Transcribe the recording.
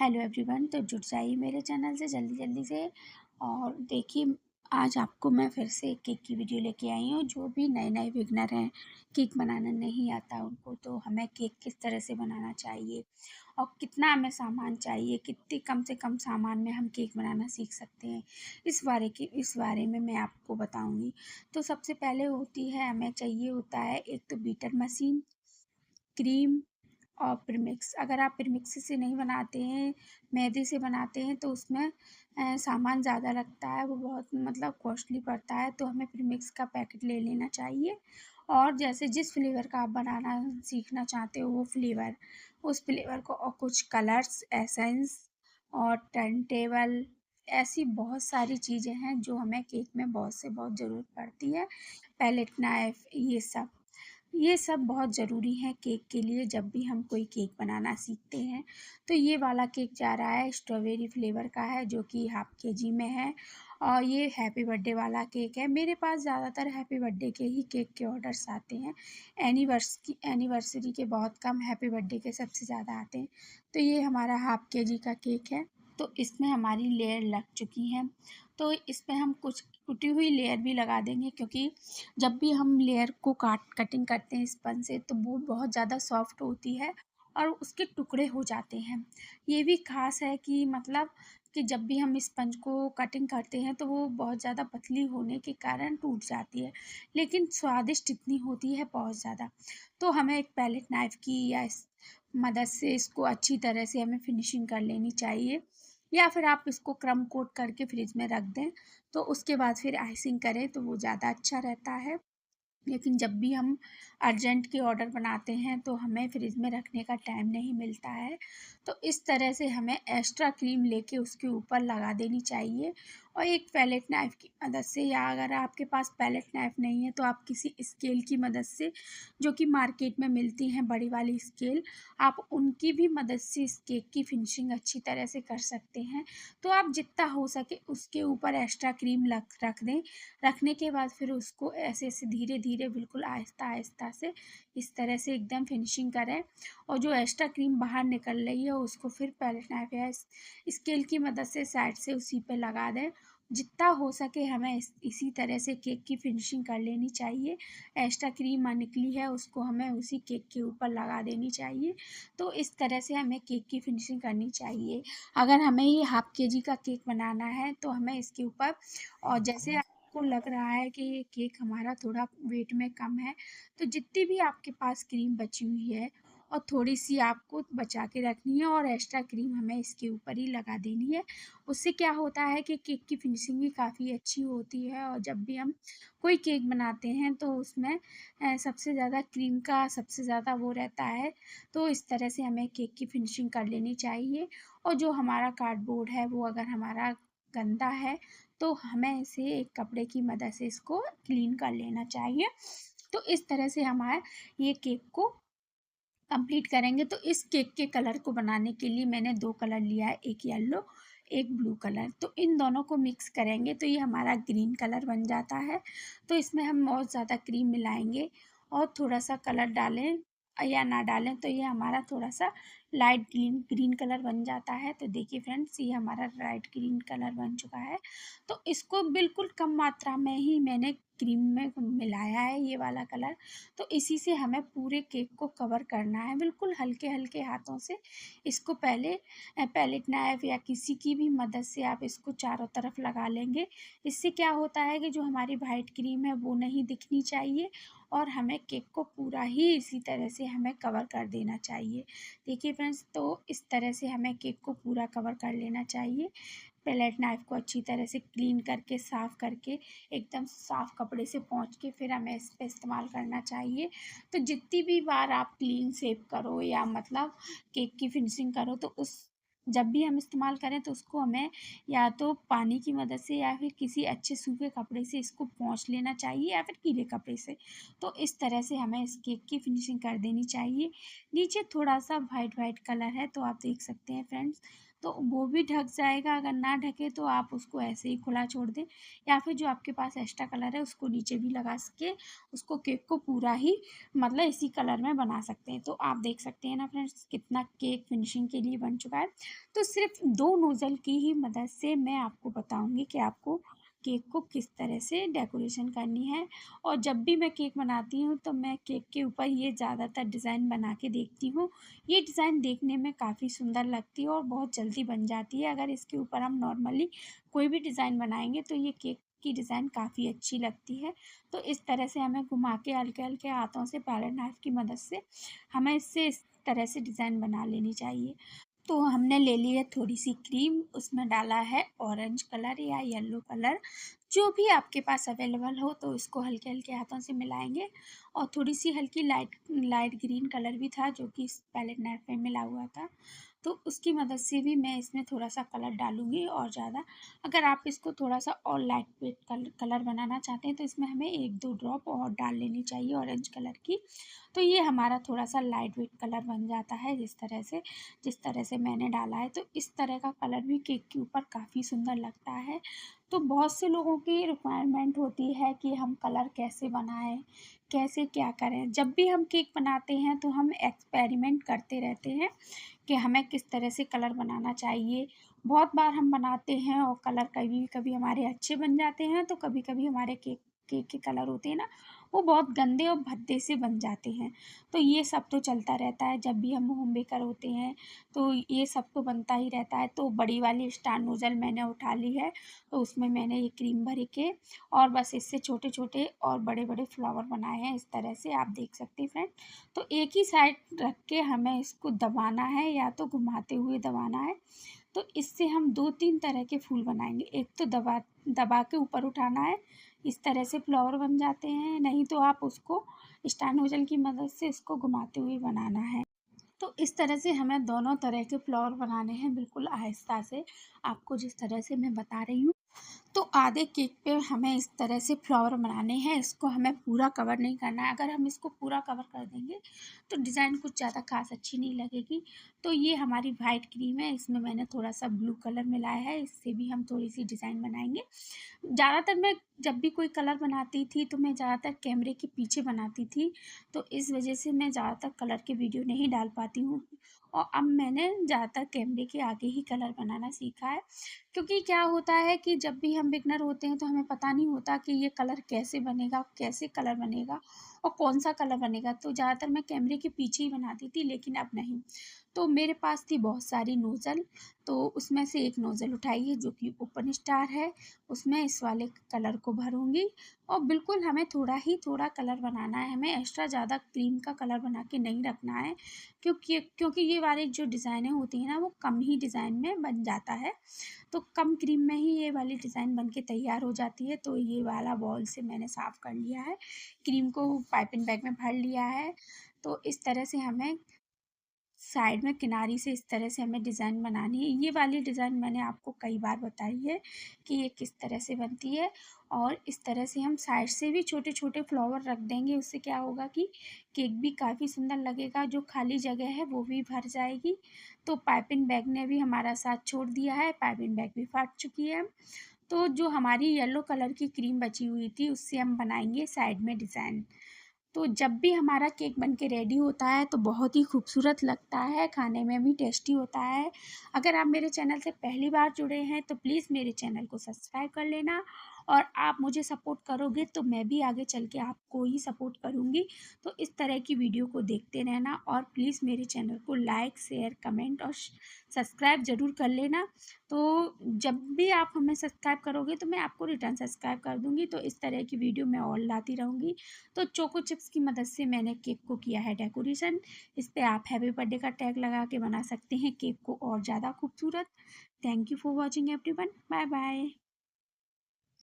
Hello everyone. तो जुड़ जाइए मेरे चैनल से जल्दी से। और देखिए, आज आपको मैं फिर से एक केक की वीडियो लेके आई हूँ। जो भी नए बिगनर हैं, केक बनाना नहीं आता उनको, तो हमें केक किस तरह से बनाना चाहिए और कितना हमें सामान चाहिए, कितने कम से कम सामान में हम केक बनाना सीख सकते हैं, इस बारे में मैं आपको बताऊँगी। तो सबसे पहले हमें चाहिए होता है एक तो बीटर मशीन, क्रीम और प्रीमिक्स। अगर आप प्रीमिक्स से नहीं बनाते हैं, मैदे से बनाते हैं, तो उसमें सामान ज़्यादा लगता है, वो बहुत मतलब कॉस्टली पड़ता है। तो हमें प्रीमिक्स का पैकेट ले लेना चाहिए। और जैसे जिस फ्लेवर का आप बनाना सीखना चाहते हो वो फ्लेवर, उस फ्लेवर को, और कुछ कलर्स, एसेंस और टर्न टेबल, ऐसी बहुत सारी चीज़ें हैं जो हमें केक में बहुत ज़रूरत पड़ती है। पैलेट नाइफ़, ये सब बहुत ज़रूरी है केक के लिए। जब भी हम कोई केक बनाना सीखते हैं, तो ये वाला केक जा रहा है स्ट्रॉबेरी फ्लेवर का है, जो कि हाफ केजी में है। और ये हैप्पी बर्थडे वाला केक है। मेरे पास ज़्यादातर हैप्पी बर्थडे के ही केक के ऑर्डर्स आते हैं। एनिवर्सरी के बहुत कम, हैप्पी बर्थडे के सबसे ज़्यादा आते हैं। तो ये हमारा हाफ केजी का केक है। तो इसमें हमारी लेयर लग चुकी है। तो इसमें हम कुछ टूटी हुई लेयर भी लगा देंगे, क्योंकि जब भी हम लेयर को कटिंग करते हैं स्पंज से, तो वो बहुत ज़्यादा सॉफ्ट होती है और उसके टुकड़े हो जाते हैं। ये भी ख़ास है कि मतलब कि जब भी हम स्पंज को कटिंग करते हैं, तो वो बहुत ज़्यादा पतली होने के कारण टूट जाती है, लेकिन स्वादिष्ट इतनी होती है बहुत ज़्यादा। तो हमें एक पैलेट नाइफ़ की या इस मदद से इसको अच्छी तरह से हमें फिनिशिंग कर लेनी चाहिए, या फिर आप इसको क्रम कोट करके फ्रिज में रख दें, तो उसके बाद फिर आइसिंग करें तो वो ज़्यादा अच्छा रहता है। लेकिन जब भी हम अर्जेंट के ऑर्डर बनाते हैं, तो हमें फ्रिज में रखने का टाइम नहीं मिलता है। तो इस तरह से हमें एक्स्ट्रा क्रीम लेके उसके ऊपर लगा देनी चाहिए। और एक पैलेट नाइफ़ की मदद से, या अगर आपके पास पैलेट नाइफ़ नहीं है, तो आप किसी स्केल की मदद से, जो कि मार्केट में मिलती हैं बड़ी वाली स्केल, आप उनकी भी मदद से इस केक की फिनिशिंग अच्छी तरह से कर सकते हैं। तो आप जितना हो सके उसके ऊपर एक्स्ट्रा क्रीम रख दें। रखने के बाद फिर उसको ऐसे धीरे-धीरे, बिल्कुल आहिस्ता-आहिस्ता से, इस तरह से एकदम फिनिशिंग करें। और जो एक्स्ट्रा क्रीम बाहर निकल रही है, उसको फिर पैलेट नाइफ़ या स्केल की मदद से साइड से उसी पे लगा दें। जितना हो सके हमें इसी तरह से केक की फिनिशिंग कर लेनी चाहिए। एक्स्ट्रा क्रीम निकली है, उसको हमें उसी केक के ऊपर लगा देनी चाहिए। तो इस तरह से हमें केक की फिनिशिंग करनी चाहिए। अगर हमें ये हाफ केजी का केक बनाना है, तो हमें इसके ऊपर, और जैसे आपको लग रहा है कि ये केक हमारा थोड़ा वेट में कम है, तो जितनी भी आपके पास क्रीम बची हुई है, और थोड़ी-सी आपको बचा के रखनी है, और एक्स्ट्रा क्रीम हमें इसके ऊपर ही लगा देनी है। उससे क्या होता है कि केक की फिनिशिंग भी काफ़ी अच्छी होती है। और जब भी हम कोई केक बनाते हैं, तो उसमें सबसे ज़्यादा क्रीम का सबसे ज़्यादा वो रहता है। तो इस तरह से हमें केक की फिनिशिंग कर लेनी चाहिए। और जो हमारा कार्डबोर्ड है, वो अगर हमारा गंदा है, तो हमें इसे एक कपड़े की मदद से इसको क्लीन कर लेना चाहिए। तो इस तरह से हमारा ये केक को कंप्लीट करेंगे। तो इस केक के कलर को बनाने के लिए मैंने 2 कलर लिया है, एक येलो, एक ब्लू कलर। तो इन दोनों को मिक्स करेंगे तो ये हमारा ग्रीन कलर बन जाता है। तो इसमें हम बहुत ज़्यादा क्रीम मिलाएँगे और थोड़ा-सा कलर डालें या ना डालें, तो ये हमारा थोड़ा-सा लाइट ग्रीन कलर बन जाता है। तो देखिए फ्रेंड्स, ये हमारा लाइट ग्रीन कलर बन चुका है। तो इसको बिल्कुल कम मात्रा में ही मैंने क्रीम में मिलाया है, ये वाला कलर। तो इसी से हमें पूरे केक को कवर करना है, बिल्कुल हल्के-हल्के हाथों से। इसको पहले पैलेट नाइफ़ या किसी की भी मदद से आप इसको चारों तरफ लगा लेंगे। इससे क्या होता है कि जो हमारी व्हाइट क्रीम है, वो नहीं दिखनी चाहिए, और हमें केक को पूरा ही इसी तरह से हमें कवर कर देना चाहिए। देखिए फ्रेंड्स, तो इस तरह से हमें केक को पूरा कवर कर लेना चाहिए। पैलेट नाइफ़ को अच्छी तरह से क्लीन करके, साफ़ करके, एकदम साफ़ कपड़े से पोंछ के फिर हमें इस पे इस्तेमाल करना चाहिए। तो जितनी भी बार आप क्लीन शेव करो या मतलब केक की फिनिशिंग करो, तो उस जब भी हम इस्तेमाल करें, तो उसको हमें या तो पानी की मदद से या फिर किसी अच्छे सूखे कपड़े से इसको पोंछ लेना चाहिए, या फिर गीले कपड़े से। तो इस तरह से हमें इस केक की फिनिशिंग कर देनी चाहिए। नीचे थोड़ा-सा वाइट कलर है, तो आप देख सकते हैं फ्रेंड्स, तो वो भी ढक जाएगा। अगर ना ढके तो आप उसको ऐसे ही खुला छोड़ दें, या फिर जो आपके पास एक्स्ट्रा कलर है उसको नीचे भी लगा के उसको केक को पूरा ही मतलब इसी कलर में बना सकते हैं। तो आप देख सकते हैं ना फ्रेंड्स, कितना केक फिनिशिंग के लिए बन चुका है। तो सिर्फ 2 नोज़ल की ही मदद से मैं आपको बताऊँगी कि आपको केक को किस तरह से डेकोरेशन करनी है। और जब भी मैं केक बनाती हूँ तो मैं केक के ऊपर ये ज़्यादातर डिज़ाइन बना के देखती हूँ। ये डिज़ाइन देखने में काफ़ी सुंदर लगती है और बहुत जल्दी बन जाती है। अगर इसके ऊपर हम नॉर्मली कोई भी डिज़ाइन बनाएंगे तो ये केक की डिज़ाइन काफ़ी अच्छी लगती है। तो इस तरह से हमें घुमा के हल्के-हल्के हाथों से पैलेट नाइफ़ की मदद से हमें इससे इस तरह से डिज़ाइन बना लेनी चाहिए। तो हमने ले ली है थोड़ी-सी क्रीम, उसमें डाला है ऑरेंज कलर या येलो कलर, जो भी आपके पास अवेलेबल हो, तो इसको हल्के-हल्के हाथों से मिलाएँगे। और थोड़ी-सी हल्की लाइट लाइट ग्रीन कलर भी था जो कि इस पैलेट नाइफ में मिला हुआ था, तो उसकी मदद से भी मैं इसमें थोड़ा-सा कलर डालूँगी और ज़्यादा। अगर आप इसको थोड़ा-सा और लाइट वेट कलर बनाना चाहते हैं तो इसमें हमें 1-2 ड्रॉप और डाल लेनी चाहिए ऑरेंज कलर की। तो ये हमारा थोड़ा-सा लाइट वेट कलर बन जाता है जिस तरह से मैंने डाला है। तो इस तरह का कलर भी केक के ऊपर काफ़ी सुंदर लगता है। तो बहुत से लोगों की रिक्वायरमेंट होती है कि हम कलर कैसे बनाएँ, कैसे क्या करें। जब भी हम केक बनाते हैं तो हम एक्सपेरिमेंट करते रहते हैं कि हमें किस तरह से कलर बनाना चाहिए। बहुत बार हम बनाते हैं और कलर कभी-कभी हमारे अच्छे बन जाते हैं, तो कभी-कभी हमारे केक केक के कलर होते हैं ना, वो बहुत गंदे और भद्दे से बन जाते हैं। तो ये सब तो चलता रहता है, जब भी हम होम बेकर होते हैं, तो ये सब तो बनता ही रहता है। तो बड़ी वाली स्टार नोज़ल मैंने उठा ली है, तो उसमें मैंने ये क्रीम भर के और बस इससे छोटे-छोटे और बड़े-बड़े फ्लावर बनाए हैं, इस तरह से आप देख सकते हैं फ्रेंड। तो एक ही साइड रख के हमें इसको दबाना है या तो घुमाते हुए दबाना है। तो इससे हम 2-3 तरह के फूल बनाएँगे। एक तो दबा दबा के ऊपर उठाना है, इस तरह से फ्लावर बन जाते हैं, नहीं तो आप उसको स्टार नोज़ल की मदद से इसको घुमाते हुए बनाना है। तो इस तरह से हमें दोनों तरह के फ्लावर बनाने हैं, बिल्कुल आहिस्ता से, आपको जिस तरह से मैं बता रही हूँ। तो आधे केक पे हमें इस तरह से फ्लावर बनाने हैं, इसको हमें पूरा कवर नहीं करना है। अगर हम इसको पूरा कवर कर देंगे तो डिज़ाइन कुछ ज़्यादा ख़ास अच्छी नहीं लगेगी। तो ये हमारी वाइट क्रीम है, इसमें मैंने थोड़ा-सा ब्लू कलर मिलाया है, इससे भी हम थोड़ी-सी डिज़ाइन बनाएँगे। ज़्यादातर मैं जब भी कोई कलर बनाती थी तो मैं ज़्यादातर कैमरे के पीछे बनाती थी, तो इस वजह से मैं ज़्यादातर कलर के वीडियो नहीं डाल पाती हूँ। और अब मैंने ज़्यादातर कैमरे के आगे ही कलर बनाना सीखा है, क्योंकि क्या होता है कि जब भी हम बिगनर होते हैं तो हमें पता नहीं होता कि ये कलर कैसे बनेगा, कैसे कलर बनेगा और कौन-सा कलर बनेगा। तो ज़्यादातर मैं कैमरे के पीछे ही बनाती थी, लेकिन अब नहीं। तो मेरे पास थी बहुत सारी नोज़ल, तो उसमें से एक नोज़ल उठाई है जो कि ओपन स्टार है, उसमें इस वाले कलर को भरूँगी। और बिल्कुल हमें थोड़ा ही थोड़ा कलर बनाना है, हमें एक्स्ट्रा ज़्यादा क्रीम का कलर बना के नहीं रखना है, क्योंकि ये वाली जो डिज़ाइनें होती हैं ना, वो कम ही डिज़ाइन में बन जाता है। तो कम क्रीम में ही ये वाली डिज़ाइन बन के तैयार हो जाती है। तो ये वाला बॉल से मैंने साफ़ कर लिया है, क्रीम को पाइपिंग बैग में भर लिया है। तो इस तरह से हमें साइड में किनारी से इस तरह से हमें डिज़ाइन बनानी है। ये वाली डिज़ाइन मैंने आपको कई बार बताई है कि ये किस तरह से बनती है। और इस तरह से हम साइड से भी छोटे-छोटे फ्लावर रख देंगे, उससे क्या होगा कि केक भी काफ़ी सुंदर लगेगा, जो खाली जगह है वो भी भर जाएगी। तो पाइपिंग बैग ने भी हमारा साथ छोड़ दिया है, पाइपिंग बैग भी फट चुकी है। तो जो हमारी येलो कलर की क्रीम बची हुई थी उससे हम बनाएँगे साइड में डिज़ाइन। तो जब भी हमारा केक बन के रेडी होता है तो बहुत ही खूबसूरत लगता है, खाने में भी टेस्टी होता है। अगर आप मेरे चैनल से पहली बार जुड़े हैं तो प्लीज़ मेरे चैनल को सब्सक्राइब कर लेना, और आप मुझे सपोर्ट करोगे तो मैं भी आगे चल के आपको ही सपोर्ट करूँगी। तो इस तरह की वीडियो को देखते रहना और प्लीज़ मेरे चैनल को लाइक, शेयर, कमेंट और सब्सक्राइब ज़रूर कर लेना। तो जब भी आप हमें सब्सक्राइब करोगे तो मैं आपको रिटर्न सब्सक्राइब कर दूँगी। तो इस तरह की वीडियो मैं और लाती रहूँगी। तो चोको चिप्स की मदद से मैंने केक को किया है डेकोरेशन। इस पे आप हैप्पी बर्थडे का टैग लगा के बना सकते हैं केक को और ज़्यादा खूबसूरत। Thank you for watching everyone. Bye bye.